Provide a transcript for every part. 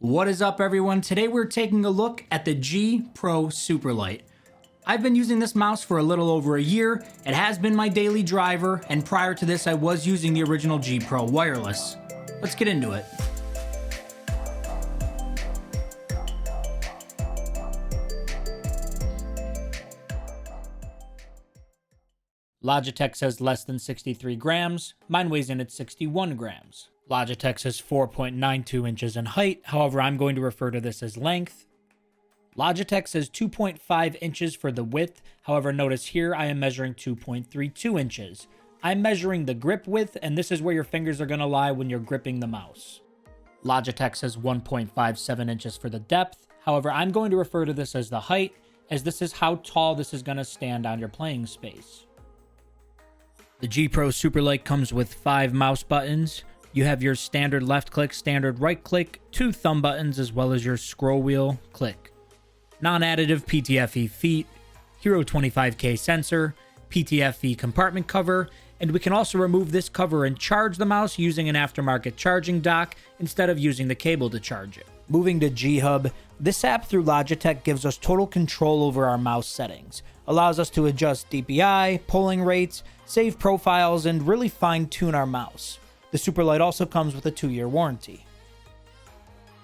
What is up, everyone? Today we're taking a look at the G Pro Superlight. I've been using this mouse for a little over a year. It has been my daily driver, and prior to this I was using the original G Pro wireless. Let's get into it. Logitech says less than 63 grams. Mine weighs in at 61 grams. Logitech says 4.92 inches in height. However, I'm going to refer to this as length. Logitech says 2.5 inches for the width. However, notice here I am measuring 2.32 inches. I'm measuring the grip width, and this is where your fingers are going to lie when you're gripping the mouse. Logitech says 1.57 inches for the depth. However, I'm going to refer to this as the height, as this is how tall this is going to stand on your playing space. The G Pro Superlight comes with 5 mouse buttons. You have your standard left click, standard right click, 2 thumb buttons, as well as your scroll wheel click. Non-additive PTFE feet, Hero 25K sensor, PTFE compartment cover, and we can also remove this cover and charge the mouse using an aftermarket charging dock instead of using the cable to charge it. Moving to G-Hub, this app through Logitech gives us total control over our mouse settings, allows us to adjust DPI, polling rates, save profiles, and really fine-tune our mouse. The Superlight also comes with a 2-year warranty.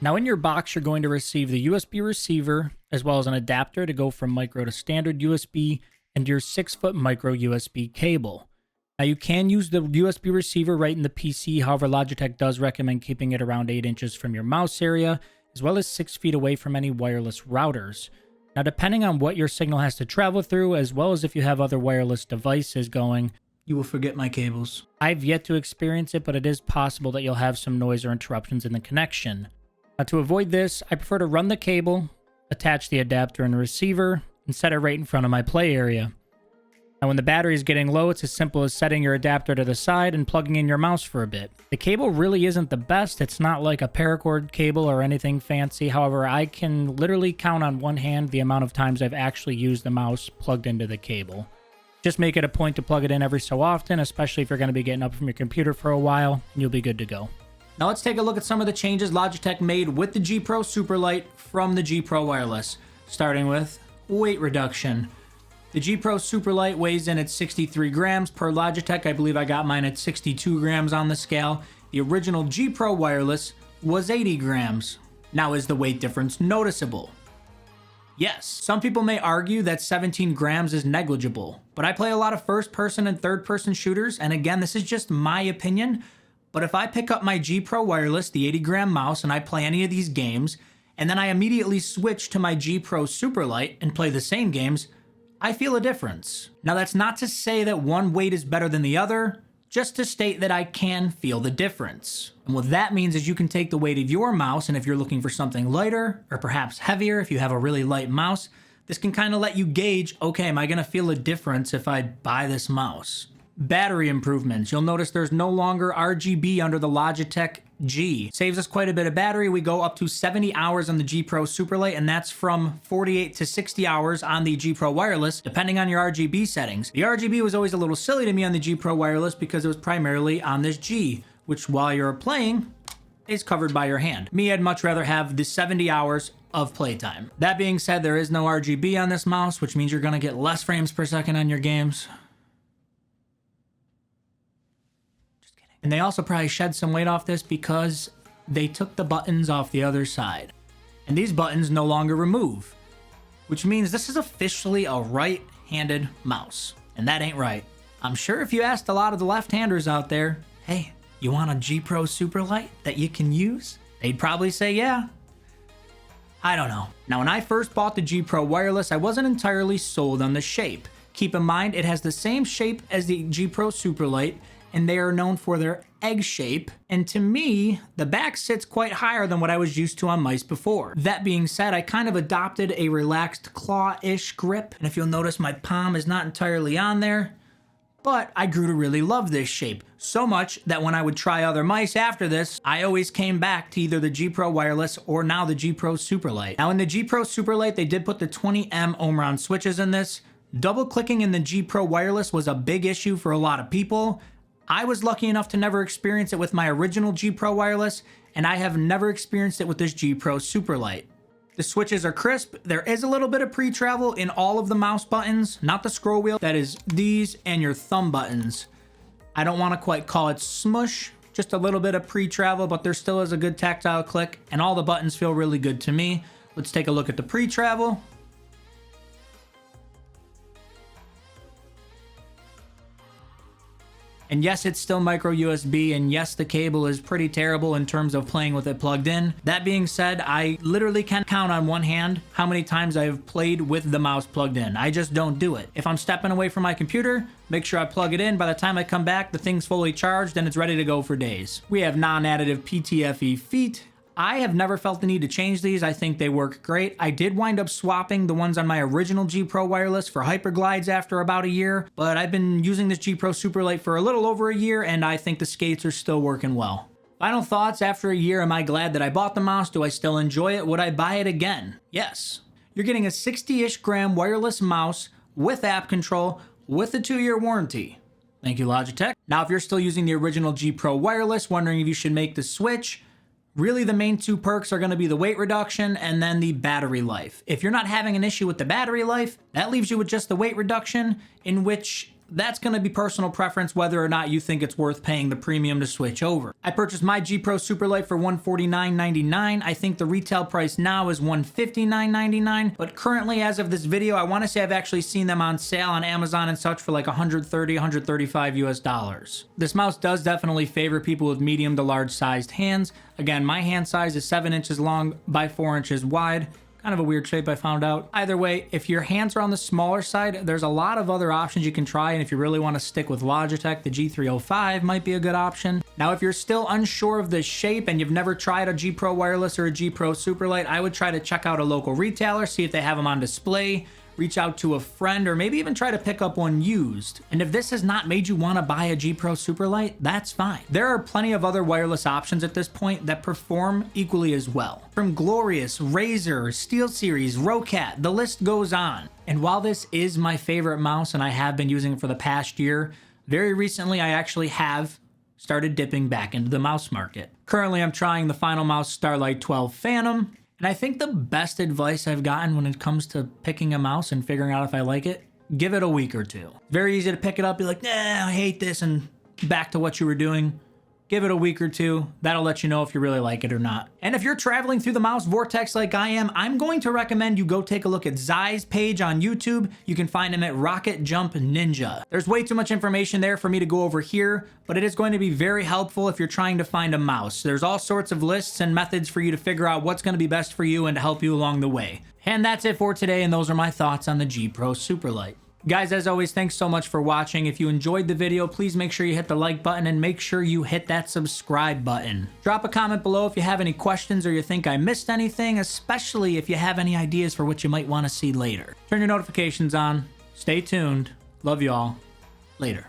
Now in your box, you're going to receive the USB receiver, as well as an adapter to go from micro to standard USB, and your 6-foot micro USB cable. Now you can use the USB receiver right in the PC, however Logitech does recommend keeping it around 8 inches from your mouse area, as well as 6 feet away from any wireless routers. Now depending on what your signal has to travel through, as well as if you have other wireless devices going, you will forget my cables. I've yet to experience it, but it is possible that you'll have some noise or interruptions in the connection. Now to avoid this, I prefer to run the cable, attach the adapter and receiver, and set it right in front of my play area. Now when the battery is getting low, it's as simple as setting your adapter to the side and plugging in your mouse for a bit. The cable really isn't the best. It's not like a paracord cable or anything fancy. However, I can literally count on one hand the amount of times I've actually used the mouse plugged into the cable. Just make it a point to plug it in every so often, especially if you're going to be getting up from your computer for a while, and you'll be good to go. Now let's take a look at some of the changes Logitech made with the G Pro Superlight from the G Pro Wireless, starting with weight reduction. The G Pro Superlight weighs in at 63 grams per Logitech. I believe I got mine at 62 grams on the scale. The original G Pro Wireless was 80 grams. Now, is the weight difference noticeable? Yes. Some people may argue that 17 grams is negligible, but I play a lot of first-person and third-person shooters, and again, this is just my opinion, but if I pick up my G Pro Wireless, the 80-gram mouse, and I play any of these games, and then I immediately switch to my G Pro Superlight and play the same games, I feel a difference. Now that's not to say that one weight is better than the other, just to state that I can feel the difference. And what that means is you can take the weight of your mouse, and if you're looking for something lighter, or perhaps heavier if you have a really light mouse, this can kind of let you gauge, okay, am I gonna feel a difference if I buy this mouse? Battery improvements. You'll notice there's no longer RGB under the Logitech G. Saves us quite a bit of battery. We go up to 70 hours on the G Pro Superlight, and that's from 48 to 60 hours on the G Pro Wireless, depending on your RGB settings. The RGB was always a little silly to me on the G Pro Wireless because it was primarily on this G, which while you're playing is covered by your hand. Me, I'd much rather have the 70 hours of playtime. That being said, there is no RGB on this mouse, which means you're gonna get less frames per second on your games. And they also probably shed some weight off this because they took the buttons off the other side. And these buttons no longer remove, which means this is officially a right-handed mouse. And that ain't right. I'm sure if you asked a lot of the left-handers out there, hey, you want a G Pro Superlight that you can use? They'd probably say yeah. I don't know. Now, when I first bought the G Pro Wireless, I wasn't entirely sold on the shape. Keep in mind, it has the same shape as the G Pro Superlight, and they are known for their egg shape, and to me, the back sits quite higher than what I was used to on mice before. That being said, I kind of adopted a relaxed claw-ish grip, and if you'll notice, my palm is not entirely on there, but I grew to really love this shape, so much that when I would try other mice after this, I always came back to either the G Pro Wireless or now the G Pro Superlight. Now in the G Pro Superlight, they did put the 20M Omron switches in this. Double-clicking in the G Pro Wireless was a big issue for a lot of people. I was lucky enough to never experience it with my original G Pro wireless, and I have never experienced it with this G Pro Superlight. The switches are crisp. There is a little bit of pre-travel in all of the mouse buttons, not the scroll wheel. That is these and your thumb buttons. I don't want to quite call it smush, just a little bit of pre-travel, but there still is a good tactile click, and all the buttons feel really good to me. Let's take a look at the pre-travel. And yes, it's still micro USB, and yes, the cable is pretty terrible in terms of playing with it plugged in. That being said, I literally can't count on one hand how many times I've played with the mouse plugged in. I just don't do it. If I'm stepping away from my computer, make sure I plug it in. By the time I come back, the thing's fully charged and it's ready to go for days. We have non-additive PTFE feet. I have never felt the need to change these. I think they work great. I did wind up swapping the ones on my original G Pro wireless for Hyperglides after about a year, but I've been using this G Pro Superlight for a little over a year, and I think the skates are still working well. Final thoughts after a year. Am I glad that I bought the mouse? Do I still enjoy it? Would I buy it again? Yes. You're getting a 60-ish gram wireless mouse with app control with a 2-year warranty. Thank you, Logitech. Now, if you're still using the original G Pro wireless, wondering if you should make the switch, really, the main two perks are going to be the weight reduction and then the battery life. If you're not having an issue with the battery life, that leaves you with just the weight reduction, in which that's going to be personal preference whether or not you think it's worth paying the premium to switch over. I purchased my G Pro Superlight for $149.99. I think the retail price now is $159.99, but currently, as of this video, I want to say I've actually seen them on sale on Amazon and such for like $130, $135 US. This mouse does definitely favor people with medium to large sized hands. Again, my hand size is 7 inches long by 4 inches wide. Kind of a weird shape, I found out. Either way, if your hands are on the smaller side, there's a lot of other options you can try, and if you really want to stick with Logitech, the G305 might be a good option. Now, if you're still unsure of the shape and you've never tried a G Pro wireless or a G Pro Superlight, I would try to check out a local retailer, see if they have them on display, reach out to a friend, or maybe even try to pick up one used. And if this has not made you want to buy a G Pro Superlight, that's fine. There are plenty of other wireless options at this point that perform equally as well. From Glorious, Razer, SteelSeries, Rocat, the list goes on. And while this is my favorite mouse and I have been using it for the past year, very recently I actually have started dipping back into the mouse market. Currently, I'm trying the Final Mouse Starlight 12 Phantom. And I think the best advice I've gotten when it comes to picking a mouse and figuring out if I like it, give it a week or two. Very easy to pick it up, be like, nah, I hate this, and back to what you were doing. Give it a week or two. That'll let you know if you really like it or not. And if you're traveling through the mouse vortex like I am, I'm going to recommend you go take a look at Zai's page on YouTube. You can find him at Rocket Jump Ninja. There's way too much information there for me to go over here, but it is going to be very helpful if you're trying to find a mouse. There's all sorts of lists and methods for you to figure out what's going to be best for you and to help you along the way. And that's it for today, and those are my thoughts on the G Pro Superlight. Guys, as always, thanks so much for watching. If you enjoyed the video, please make sure you hit the like button and make sure you hit that subscribe button. Drop a comment below if you have any questions or you think I missed anything, especially if you have any ideas for what you might want to see later. Turn your notifications on. Stay tuned. Love y'all. Later.